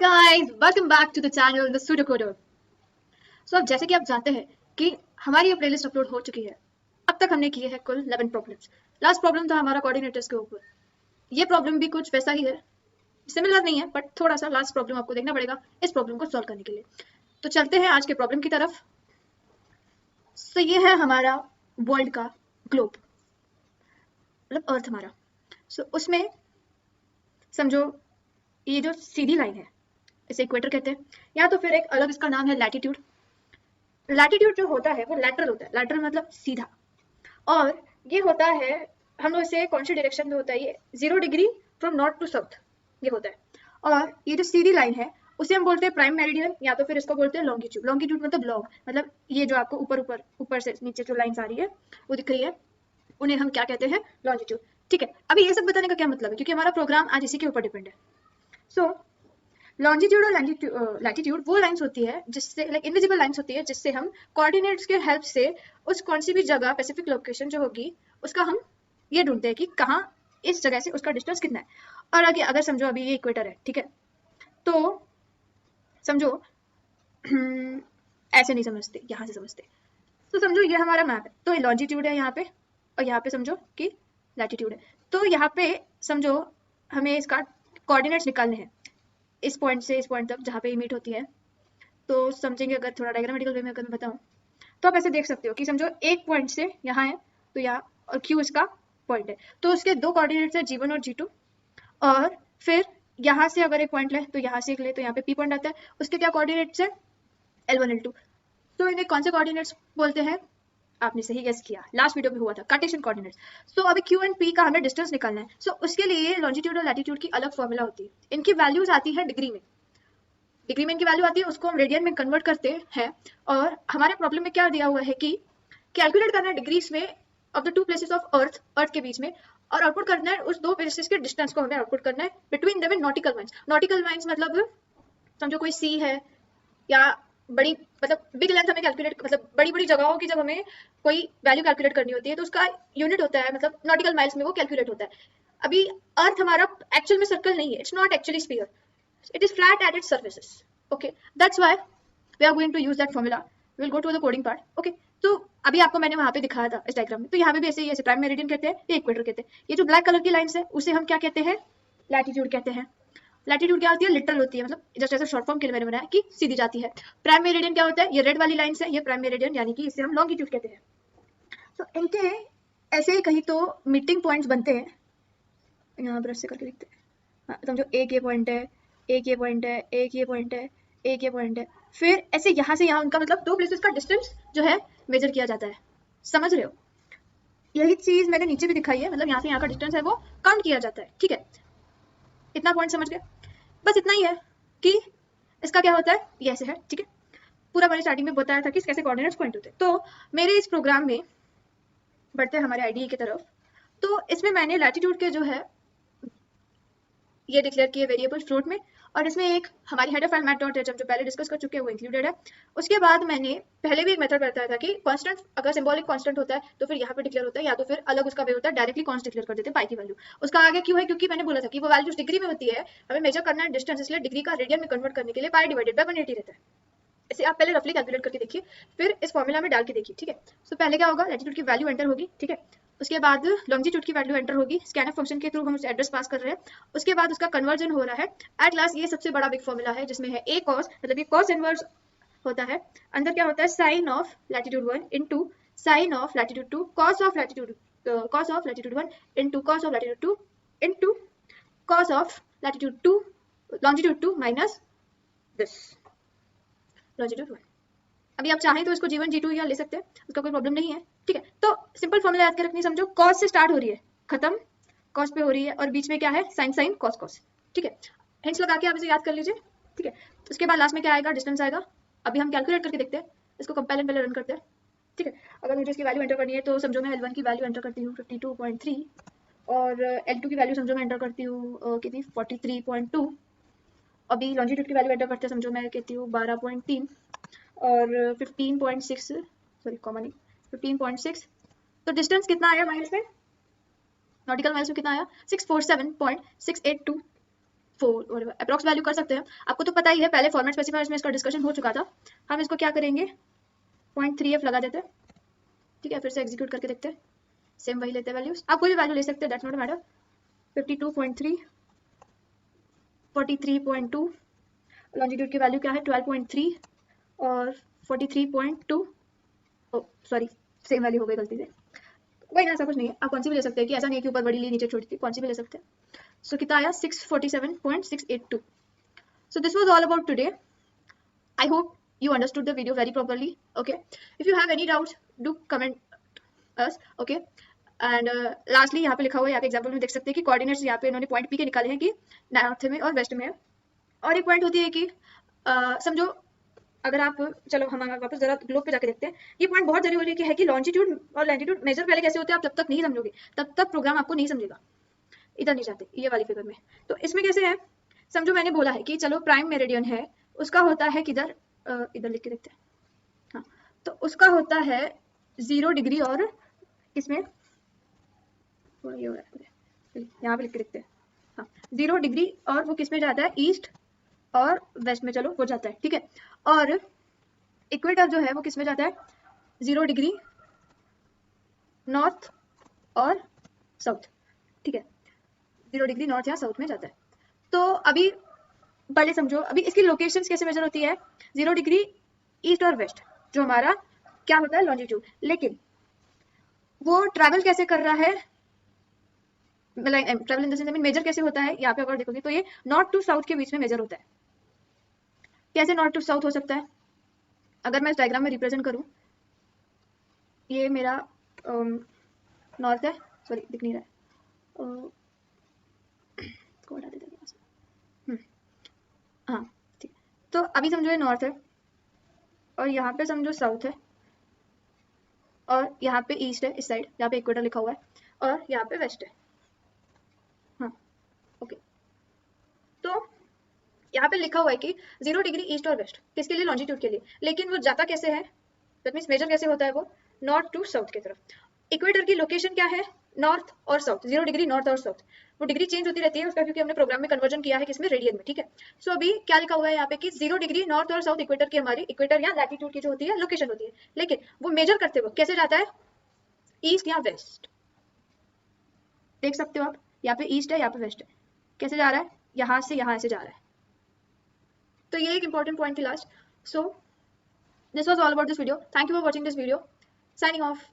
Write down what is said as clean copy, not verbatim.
guys, welcome back to the channel The Pseudocoder. So अब जैसे कि आप जानते हैं कि हमारी ये प्लेलिस्ट अपलोड हो चुकी है। अब तक हमने किए हैं कुल 11 प्रॉब्लम्स। लास्ट प्रॉब्लम था हमारा कोऑर्डिनेटर्स के ऊपर। ये प्रॉब्लम भी कुछ वैसा ही है, सिमिलर नहीं है बट थोड़ा सा लास्ट प्रॉब्लम आपको देखना पड़ेगा इस प्रॉब्लम को सॉल्व करने के लिए। तो चलते हैं आज के प्रॉब्लम की तरफ। तो ये है हमारा वर्ल्ड का ग्लोब, मतलब अर्थ हमारा। सो उसमें समझो ये जो सीधी लाइन है इसे इक्वेटर कहते हैं, या तो फिर एक अलग इसका नाम है लैटिट्यूड। लैटिट्यूड जो होता है वो लैटरल होता है, लैटरल मतलब सीधा, और ये होता है हम लोग इसे कौन सी डायरेक्शन में होता है, ये 0 degree from north to south ये होता है। और ये जो सीधी लाइन है उसे हम बोलते हैं प्राइम मेरिडियन, या तो फिर इसको बोलते हैं लॉन्गिट्यूड। लॉन्गिट्यूड मतलब लॉन्ग, मतलब ये जो आपको ऊपर ऊपर ऊपर से नीचे जो लाइन्स आ रही है वो दिख रही है, उन्हें हम क्या कहते हैं, लॉन्गिट्यूड। ठीक है, अभी ये सब बताने का क्या मतलब है, क्योंकि हमारा प्रोग्राम आज इसी के ऊपर डिपेंड है। सो लॉन्जिट्यूड और लैटिट्यूड वो लाइंस होती है जिससे, लाइक इनविजिबल लाइंस होती है जिससे हम कोऑर्डिनेट्स के हेल्प से उस कौन सी भी जगह, स्पेसिफिक लोकेशन जो होगी उसका हम ये ढूंढते हैं कि कहाँ इस जगह से उसका डिस्टेंस कितना है। और आगे अगर समझो अभी ये इक्वेटर है, ठीक है, तो समझो ऐसे नहीं समझते, यहाँ से समझते। तो समझो ये हमारा मैप है, तो लॉन्जिट्यूड है यहाँ पे और यहाँ पे समझो कि लैटिट्यूड है। तो यहाँ पे समझो हमें इसका कोऑर्डिनेट्स निकालने हैं इस पॉइंट से इस पॉइंट तक जहाँ पे मीट होती है। तो समझेंगे अगर थोड़ा डायग्रामेटिकल वे में अगर मैं बताऊँ तो आप ऐसे देख सकते हो कि समझो एक पॉइंट से यहाँ है तो यहाँ, और क्यू इसका पॉइंट है, तो उसके दो कोऑर्डिनेट्स है G1 और G2। और फिर यहाँ से अगर एक पॉइंट ले तो यहाँ से एक ले तो यहाँ पे P पॉइंट आता है, उसके क्या कोऑर्डिनेट्स है L1 L2। तो इन्हें कौन से कोऑर्डिनेट्स बोलते हैं, आपने सही गेस किया, लास्ट वीडियो में हुआ था, कार्टेशियन कोऑर्डिनेट्स। सो अभी क्यू एंड पी का हमें डिस्टेंस निकालना है। सो उसके लिए लॉन्जिट्यूड और लैटिट्यूड की अलग फॉर्मूला होती है, इनकी वैल्यूज आती है डिग्री में। डिग्री में इनकी वैल्यू आती है, उसको हम रेडियन में कन्वर्ट करते हैं। और हमारे प्रॉब्लम में क्या दिया हुआ है कि कैलकुलेट करना है डिग्रीज में of the two places of earth के बीच में, और आउटपुट करना है उस दो प्लेसेस के डिस्टेंस को हमें आउटपुट करना है between them in nautical miles. Nautical miles मतलब समझो कोई सी है या बड़ी, मतलब बिग लेंथ हमें कैलकुलेट, मतलब बड़ी बड़ी जगहों की जब हमें कोई वैल्यू कैलकुलेट करनी होती है तो उसका यूनिट होता है, मतलब नॉटिकल माइल्स में वो कैलकुलेट होता है। अभी अर्थ हमारा एक्चुअल में सर्कल नहीं है, it's not actually sphere, it is flat at its surfaces. Okay, that's why we are going to use that formula. We will go to the coding part. Okay, तो अभी आपको मैंने वहां पे दिखाया था इस डायग्राम में, तो यहाँ पे भी ऐसे ही, ऐसे प्राइम मेरिडियन कहते हैं, ये इक्वेटर कहते हैं। ये जो ब्लैक कलर की लाइंस है उसे हम क्या कहते हैं, लैटिट्यूड कहते हैं। लैटिट्यूड क्या होती है, लिटरल होती है, मतलब जस्ट ऐसे शॉर्ट फॉर्म के लिए मैंने बनाया कि सीधी जाती है। प्राइम मेरिडियन क्या होता है, ये रेड वाली लाइंस है, ये प्राइम मेरिडियन यानी कि इसे हम लॉन्गिट्यूड कहते हैं। तो इनके ऐसे कहीं तो मीटिंग पॉइंट्स बनते हैं, यहाँ ब्रश से करके लिखते हैं। समझो एक ये पॉइंट है, एक ये पॉइंट है, एक ये पॉइंट है, एक ये पॉइंट है, फिर ऐसे यहाँ से यहाँ उनका मतलब दो प्लेसेस का डिस्टेंस जो है मेजर किया जाता है। समझ रहे हो, यही चीज मैंने नीचे भी दिखाई है, मतलब यहाँ से यहाँ का डिस्टेंस है वो काउंट किया जाता है। ठीक है, इतना पॉइंट समझ गए, बस इतना ही है कि इसका क्या होता है, ये ऐसे है। ठीक है, पूरा मैंने स्टार्टिंग में बताया था कि कैसे कोऑर्डिनेट्स पॉइंट होते हैं। तो मेरे इस प्रोग्राम में बढ़ते हैं हमारे आईडीई की तरफ। तो इसमें मैंने लैटिट्यूड के जो है ये डिक्लेयर किए वेरिएबल फ्लोट में, और इसमें एक हमारी हेडर फाइल मैथ.html जो पहले डिस्कस कर चुके हैं वो इंक्लूडेड है। उसके बाद मैंने पहले भी एक मेथड बताया था कि कांस्टेंट, अगर सिंबॉलिक कांस्टेंट होता है तो फिर यहाँ पे डिक्लेयर होता है, या तो फिर अलग उसका वे होता है, डायरेक्टली कॉन्स्ट डिक्लेयर कर देते हैं पाई की वैल्यू। उसका आगे क्यों है, क्योंकि मैंने बोला था कि वो वैल्यू डिग्री में होती है, हमें मेजर करना है डिस्टेंस, इसलिए डिग्री का रेडियन में कन्वर्ट करने के लिए पाई डिवाइडेड बाय 180 रहता है। इसे आप पहले रफली कैलकुलेट करके देखिए, फिर इस फॉर्मूला में डाल के देखिए। ठीक है, सो पहले क्या होगा, लैटिट्यूड की वैल्यू एंटर होगी। ठीक है, उसके बाद लॉन्जिट्यूड की वैल्यू एंटर होगी, स्कैनफ फंक्शन के थ्रू हम उस एड्रेस पास कर रहे हैं। उसके बाद उसका कन्वर्जन हो रहा है। एट लास्ट ये सबसे बड़ा बिग फॉर्मूला है जिसमें है a cos, मतलब ये cos इनवर्स होता है, अंदर क्या होता है sin of latitude 1 into sin of latitude 2 cos of latitude 1 into cos of latitude 2 into cos of latitude 2 longitude 2 minus this longitude 1। अभी आप चाहें तो इसको G1 G2 या ले सकते हैं, उसका कोई प्रॉब्लम नहीं है। ठीक है, तो सिंपल फॉर्मूला याद कर रखनी, समझो cos से स्टार्ट हो रही है, खत्म cos पे हो रही है, और बीच में क्या है, sin sin cos cos। ठीक है, हिंट्स लगा के आप इसे याद कर लीजिए। ठीक है, उसके बाद लास्ट में क्या आएगा, डिस्टेंस आएगा। अभी हम कैलकुलेट करके देखते हैं, इसको कंपाइल पहले रन करते हैं। ठीक है, अगर मुझे इसकी वैल्यू एंटर करनी है तो समझो मैं L1 की वैल्यू एंटर करती हूँ 52.3, और L2 की वैल्यू समझो मैं एंटर करती हूँ कितनी 43.2। अभी लॉन्जिट्यूड की वैल्यू एंटर करते हैं, समझो मैं कहती हूँ 12.3 और 15.6, सॉरी कॉमा नहीं, 15.6। तो डिस्टेंस कितना आया माइल्स में, नॉटिकल माइल्स में कितना आया, 647.682 4 अप्रॉक्स वैल्यू कर सकते हैं। आपको तो पता ही है, पहले फॉर्मेट स्पेसिफायर्स में इसका डिस्कशन हो चुका था। हम इसको क्या करेंगे, 0.3f लगा देते हैं, ठीक है। फिर से एग्जीक्यूट करके देखते हैं, सेम वही लेते हैं वैल्यूज। आप कोई भी वैल्यू ले सकते हैं, दैट्स नॉट मैटर। 52.3, 43.2, लॉन्जिट्यूड की वैल्यू क्या है 12.3 और 43.2, सॉरी सेम वैल्यू हो गई गलती से, कोई ना, ऐसा कुछ नहीं है। आप कौन सी भी ले सकते हैं, कि ऐसा नहीं है कि ऊपर बड़ी ली नीचे छोटी थी, कौन सी भी ले सकते हैं। सो कितना आया 647.682। So this was all about today. I hope you understood the video very properly. Okay, if you have any doubts do comment us. Okay, and lastly यहाँ पे लिखा हुआ है, यहाँ पे एग्जाम्पल में देख सकते हैं कि कोऑर्डिनेट्स यहाँ पे इन्होंने पॉइंट पी के निकाले हैं कि नॉर्थ में और वेस्ट में है। और एक पॉइंट होती है कि समझो अगर आप, चलो हम वापस जरा ग्लोब पे जाके देखते हैं, ये पॉइंट बहुत जरूरी है कि लॉन्जिट्यूड और लैटिट्यूड मेजर पहले कैसे होते हैं आप तब तक नहीं समझोगे, तब तक प्रोग्राम आपको नहीं समझेगा। इधर नहीं जाते ये वाली फिगर में, तो इसमें कैसे है, समझो मैंने बोला है कि चलो प्राइम मेरिडियन है, उसका होता है किधर, इधर लिख के देखते हैं, हाँ, तो उसका होता है 0 डिग्री और इसमें ये हो रहा है, यहाँ पे लिख के देखते हैं, हाँ 0 डिग्री, और वो किस में जाता है, ईस्ट और वेस्ट में, चलो वो जाता है, ठीक है। और इक्वेटर जो है वो किस में जाता है, 0 डिग्री नॉर्थ और साउथ, ठीक है, 0 डिग्री नॉर्थ या साउथ में जाता है। तो अभी पहले समझो, अभी इसकी लोकेशंस कैसे मेजर होती है, 0 डिग्री ईस्ट और वेस्ट जो हमारा क्या होता है लॉन्जिट्यूड, लेकिन वो ट्रैवल कैसे कर रहा है, travel in the sense I mean measure कैसे होता है, यहाँ पे अगर देखोगे तो ये नॉर्थ टू साउथ के बीच में मेजर होता है। कैसे नॉर्थ टू साउथ हो सकता है, अगर मैं इस डायग्राम में रिप्रेजेंट करूं, ये मेरा नॉर्थ है, सॉरी दिख नहीं रहा है, को हटा देते हैं, हाँ ठीक। तो अभी समझो ये नॉर्थ है और यहाँ पे समझो साउथ है और यहाँ पे ईस्ट है इस साइड जहाँ पे इक्वेटर लिखा हुआ है, और यहाँ पे वेस्ट है, हाँ ओके। तो यहाँ पे लिखा हुआ है कि 0 डिग्री ईस्ट और वेस्ट किसके लिए, लॉन्जिट्यूड के लिए, लेकिन वो जाता कैसे है, दैट मींस मेजर कैसे होता है वो, नॉर्थ टू साउथ की तरफ। इक्वेटर की लोकेशन क्या है, नॉर्थ और साउथ, 0 डिग्री नॉर्थ और साउथ, वो डिग्री चेंज होती रहती है उसका, क्योंकि हमने प्रोग्राम में कन्वर्जन किया है किसमें, रेडियन में, ठीक है। सो अभी क्या लिखा हुआ है यहाँ पे कि 0 डिग्री नॉर्थ और साउथ इक्वेटर की, हमारी इक्वेटर या लैटिट्यूड की जो होती है लोकेशन होती है, लेकिन वो मेजर करते वक्त कैसे जाता है, ईस्ट या वेस्ट, देख सकते हो आप, यहाँ पे ईस्ट है यहाँ पे वेस्ट है, कैसे जा रहा है, यहाँ से जा रहा है। तो ये एक इंपॉर्टेंट पॉइंट थी last. So this was all about this video, thank you for watching this video, signing off.